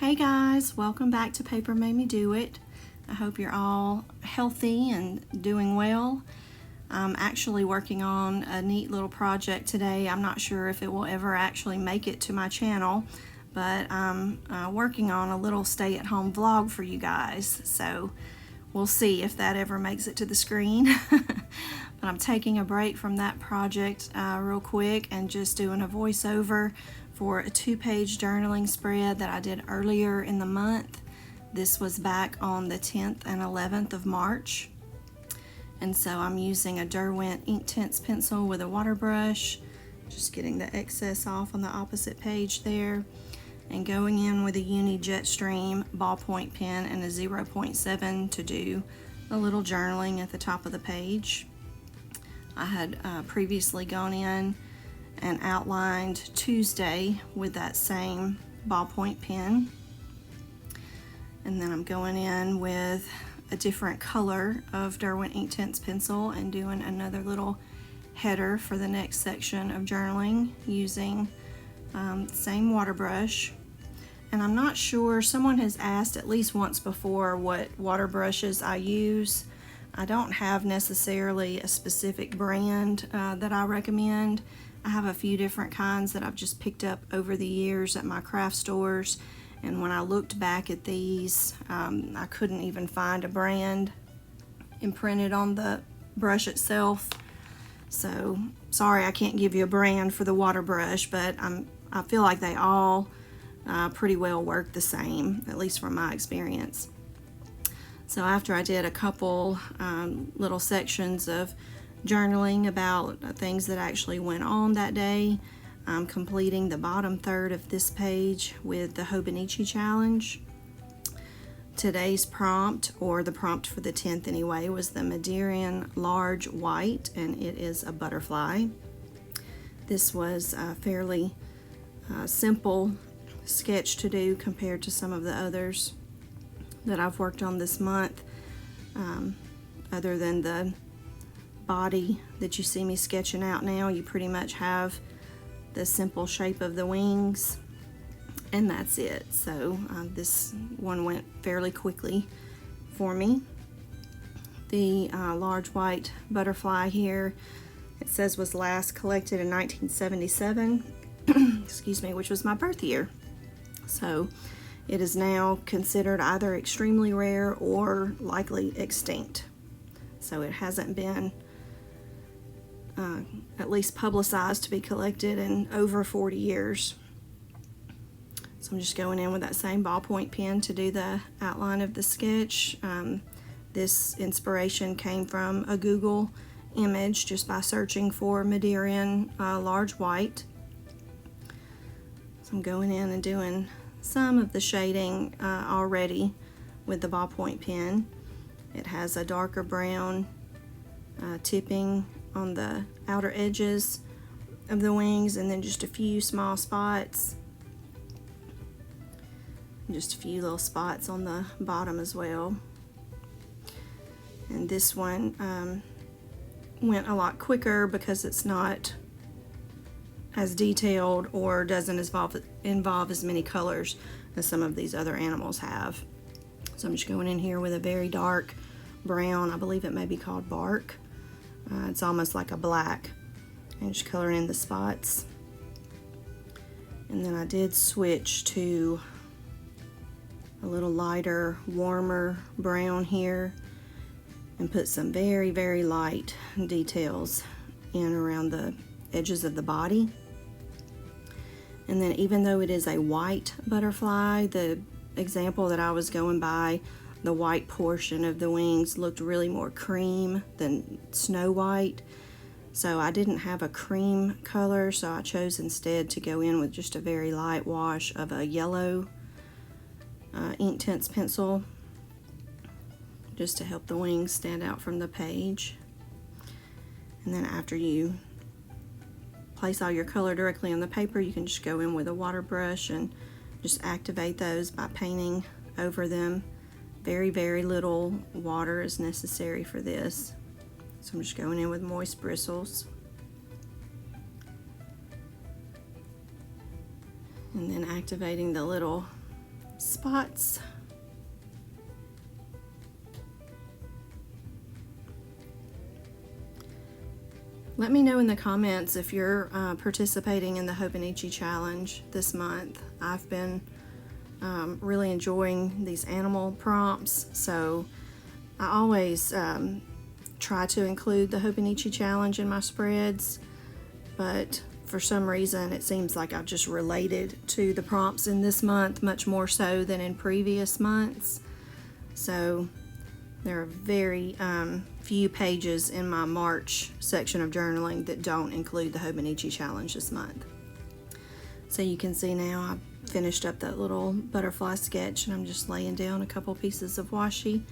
Hey guys, welcome back to Paper Made Me Do It. I hope you're all healthy and doing well. I'm actually working on a neat little project today. I'm not sure if it will ever actually make it to my channel, but I'm working on a little stay-at-home vlog for you guys. So we'll see if that ever makes it to the screen. But I'm taking a break from that project real quick and just doing a voiceover for a 2-page journaling spread that I did earlier in the month. This was back on the 10th and 11th of March. And so I'm using a Derwent Inktense pencil with a water brush, just getting the excess off on the opposite page there, and going in with a Uni Jetstream ballpoint pen and a 0.7 to do a little journaling at the top of the page. I had previously gone in and outlined Tuesday with that same ballpoint pen, and then I'm going in with a different color of Derwent Inktense pencil and doing another little header for the next section of journaling using the same water brush. And I'm not sure, someone has asked at least once before what water brushes I use. I don't have necessarily a specific brand that I recommend. I have a few different kinds that I've just picked up over the years at my craft stores, and when I looked back at these, I couldn't even find a brand imprinted on the brush itself. So sorry I can't give you a brand for the water brush, but I feel like they all pretty well work the same, at least from my experience. So after I did a couple little sections of journaling about things that actually went on that day, I'm completing the bottom third of this page with the Hobonichi challenge. Today's prompt, or the prompt for the 10th anyway, was the Madeiran large white, and it is a butterfly. This was a fairly simple sketch to do compared to some of the others that I've worked on this month, other than the body that you see me sketching out now. You pretty much have the simple shape of the wings, and that's it. So this one went fairly quickly for me. The large white butterfly here, it says was last collected in 1977 excuse me, which was my birth year. So it is now considered either extremely rare or likely extinct. So it hasn't been at least publicized to be collected in over 40 years. So I'm just going in with that same ballpoint pen to do the outline of the sketch. This inspiration came from a Google image just by searching for Madeiran large white. So I'm going in and doing some of the shading already with the ballpoint pen. It has a darker brown tipping on the outer edges of the wings, and then just a few small spots, and just a few little spots on the bottom as well. And this one went a lot quicker because it's not as detailed or doesn't involve as many colors as some of these other animals have. So I'm just going in here with a very dark brown, I believe it may be called bark. It's almost like a black, and just coloring in the spots. And then I did switch to a little lighter, warmer brown here and put some very, very light details in around the edges of the body. And then even though it is a white butterfly, the example that I was going by, the white portion of the wings looked really more cream than snow white. So I didn't have a cream color, so I chose instead to go in with just a very light wash of a yellow Inktense pencil, just to help the wings stand out from the page. And then after you place all your color directly on the paper, you can just go in with a water brush and just activate those by painting over them. Very, very little water is necessary for this. So I'm just going in with moist bristles. And then activating the little spots. Let me know in the comments if you're participating in the Hobonichi challenge this month. I've been really enjoying these animal prompts, so I always try to include the Hobonichi challenge in my spreads, but for some reason it seems like I've just related to the prompts in this month much more so than in previous months. So there are very few pages in my March section of journaling that don't include the Hobonichi challenge this month. So you can see now I finished up that little butterfly sketch, and I'm just laying down a couple pieces of washi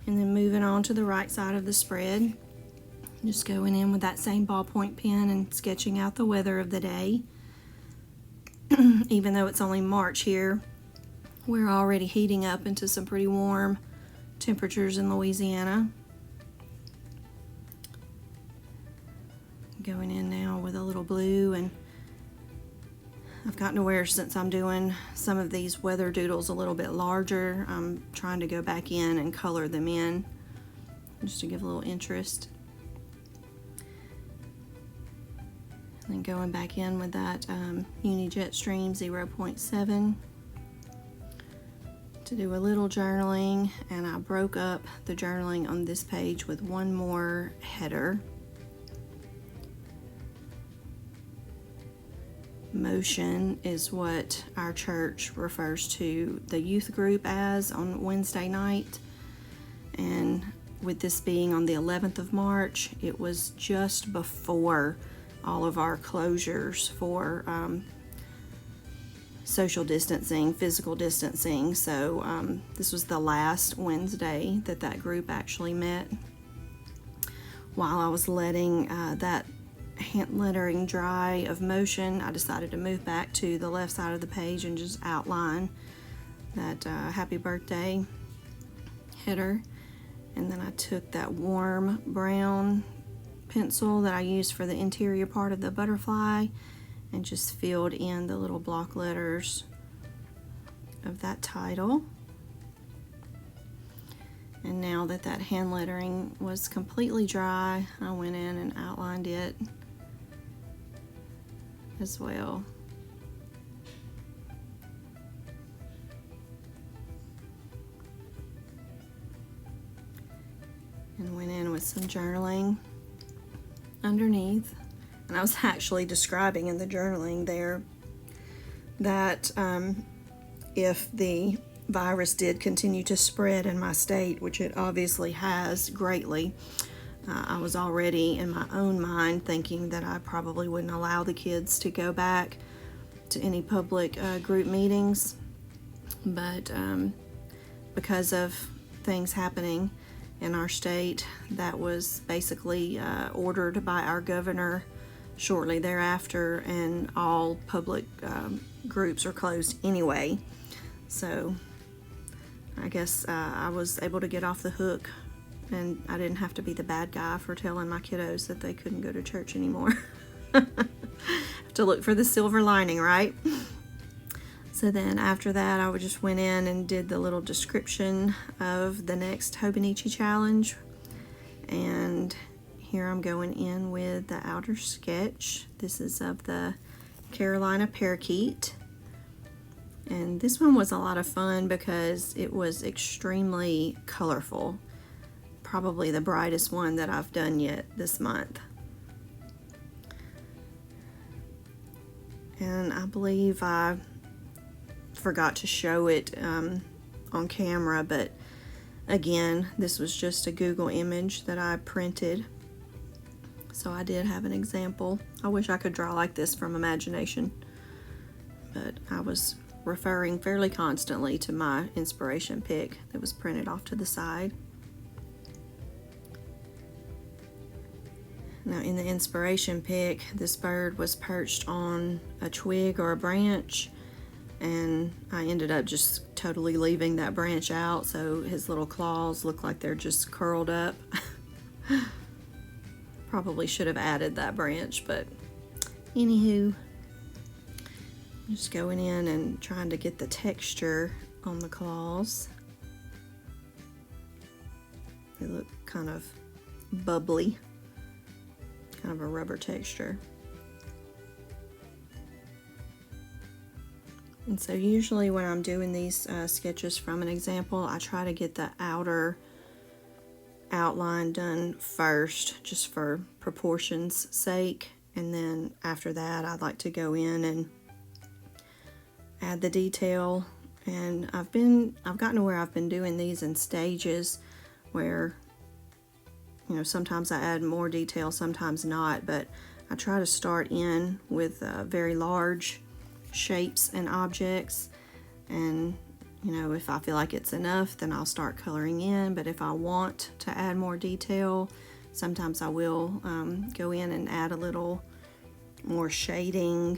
and then moving on to the right side of the spread. Just going in with that same ballpoint pen and sketching out the weather of the day. Even though it's only March here, we're already heating up into some pretty warm temperatures in Louisiana. Going in now with a little blue, and I've gotten to where, since I'm doing some of these weather doodles a little bit larger, I'm trying to go back in and color them in just to give a little interest. And then going back in with that Uni Jetstream 0.7 to do a little journaling, and I broke up the journaling on this page with one more header. Motion is what our church refers to the youth group as on Wednesday night, and with this being on the 11th of March, it was just before all of our closures for social distancing, physical distancing. So this was the last Wednesday that that group actually met. While I was letting that hand lettering dry of motion, I decided to move back to the left side of the page and just outline that happy birthday header. And then I took that warm brown pencil that I used for the interior part of the butterfly and just filled in the little block letters of that title. And now that that hand lettering was completely dry, I went in and outlined it as well. And went in with some journaling underneath. And I was actually describing in the journaling there that if the virus did continue to spread in my state, which it obviously has greatly, I was already in my own mind thinking that I probably wouldn't allow the kids to go back to any public group meetings. But because of things happening in our state, that was basically ordered by our governor shortly thereafter, and all public groups are closed anyway. So I guess I was able to get off the hook, and I didn't have to be the bad guy for telling my kiddos that they couldn't go to church anymore. Have to look for the silver lining, right? So then after that, I just went in and did the little description of the next Hobonichi challenge. And here I'm going in with the outer sketch. This is of the Carolina parakeet. And this one was a lot of fun because it was extremely colorful. Probably the brightest one that I've done yet this month. And I believe I forgot to show it on camera, but again, this was just a Google image that I printed, so I did have an example. I wish I could draw like this from imagination, but I was referring fairly constantly to my inspiration pic that was printed off to the side. Now in the inspiration pic, this bird was perched on a twig or a branch, and I ended up just totally leaving that branch out, so his little claws look like they're just curled up. Probably should have added that branch, but anywho, just going in and trying to get the texture on the claws. They look kind of bubbly, kind of a rubber texture. And so usually when I'm doing these sketches from an example, I try to get the outer outline done first, just for proportions sake, and then after that I'd like to go in and add the detail. And I've gotten to where I've been doing these in stages where, you know, sometimes I add more detail, sometimes not, but I try to start in with very large shapes and objects, and you know, if I feel like it's enough, then I'll start coloring in. But if I want to add more detail, sometimes I will go in and add a little more shading,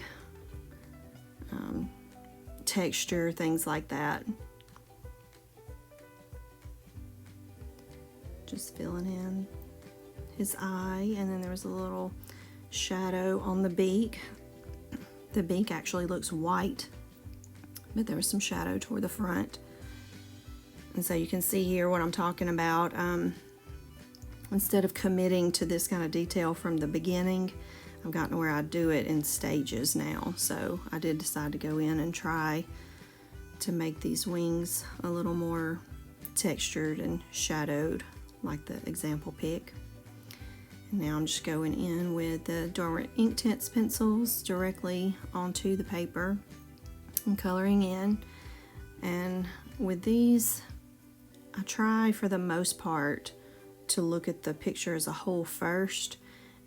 texture, things like that. Just filling in his eye, and then there was a little shadow on the beak. The beak actually looks white, but there was some shadow toward the front. And so you can see here what I'm talking about. Instead of committing to this kind of detail from the beginning, I've gotten to where I do it in stages now. So I did decide to go in and try to make these wings a little more textured and shadowed like the example pic. And now I'm just going in with the Derwent Inktense pencils directly onto the paper and coloring in. And with these, I try for the most part to look at the picture as a whole first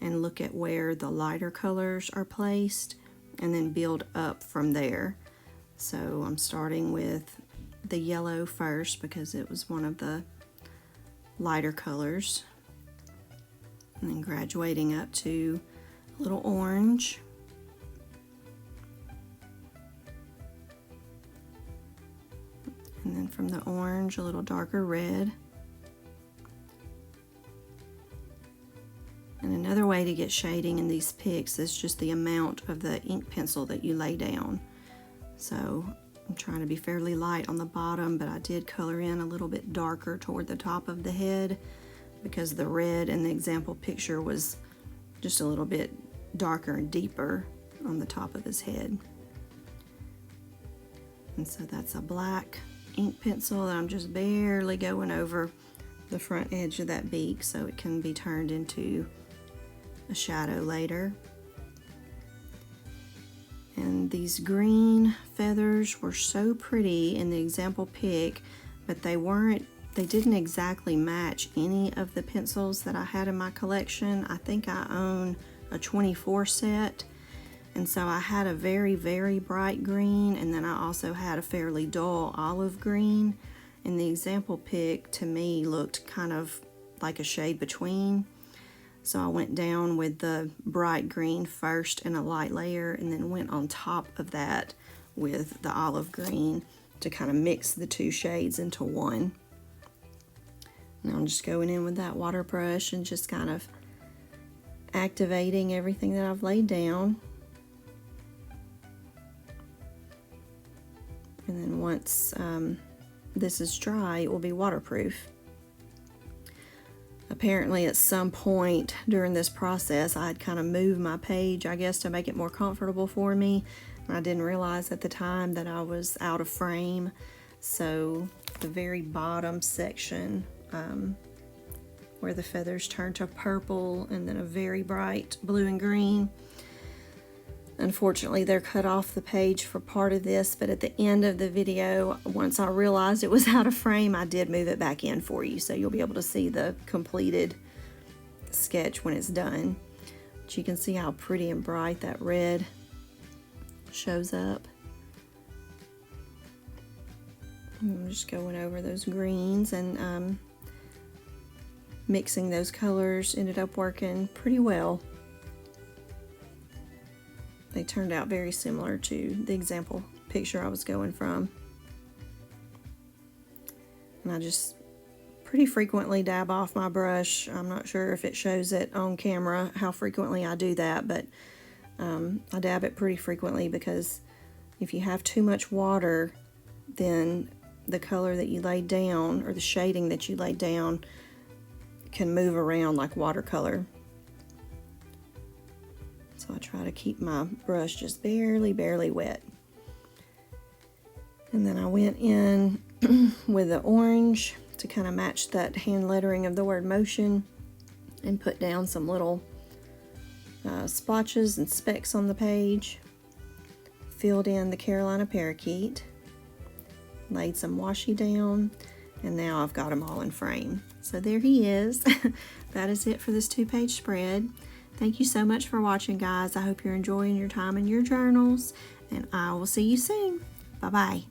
and look at where the lighter colors are placed and then build up from there. So I'm starting with the yellow first because it was one of the lighter colors, and then graduating up to a little orange, and then from the orange a little darker red. And another way to get shading in these pics is just the amount of the ink pencil that you lay down. So I'm trying to be fairly light on the bottom, but I did color in a little bit darker toward the top of the head because the red in the example picture was just a little bit darker and deeper on the top of his head. And so that's a black ink pencil that I'm just barely going over the front edge of that beak so it can be turned into a shadow later. And these green feathers were so pretty in the example pic, but they didn't exactly match any of the pencils that I had in my collection. I think I own a 24 set, and so I had a very, very bright green, and then I also had a fairly dull olive green. And the example pic to me looked kind of like a shade between. So I went down with the bright green first in a light layer, and then went on top of that with the olive green to kind of mix the two shades into one. Now I'm just going in with that water brush and just kind of activating everything that I've laid down. And then once this is dry, it will be waterproof. Apparently at some point during this process, I had kind of moved my page, I guess, to make it more comfortable for me. I didn't realize at the time that I was out of frame. So the very bottom section where the feathers turn to purple and then a very bright blue and green, unfortunately they're cut off the page for part of this, but at the end of the video, once I realized it was out of frame, I did move it back in for you, so you'll be able to see the completed sketch when it's done. But you can see how pretty and bright that red shows up. I'm just going over those greens, and mixing those colors ended up working pretty well. They turned out very similar to the example picture I was going from. And I just pretty frequently dab off my brush. I'm not sure if it shows it on camera how frequently I do that, but I dab it pretty frequently because if you have too much water, then the color that you laid down, or the shading that you laid down, can move around like watercolor. So I try to keep my brush just barely wet. And then I went in with the orange to kind of match that hand lettering of the word motion, and put down some little splotches and specks on the page. Filled in the Carolina parakeet, laid some washi down, and now I've got them all in frame. So there he is. That is it for this 2-page spread. Thank you so much for watching, guys. I hope you're enjoying your time in your journals, and I will see you soon. Bye-bye.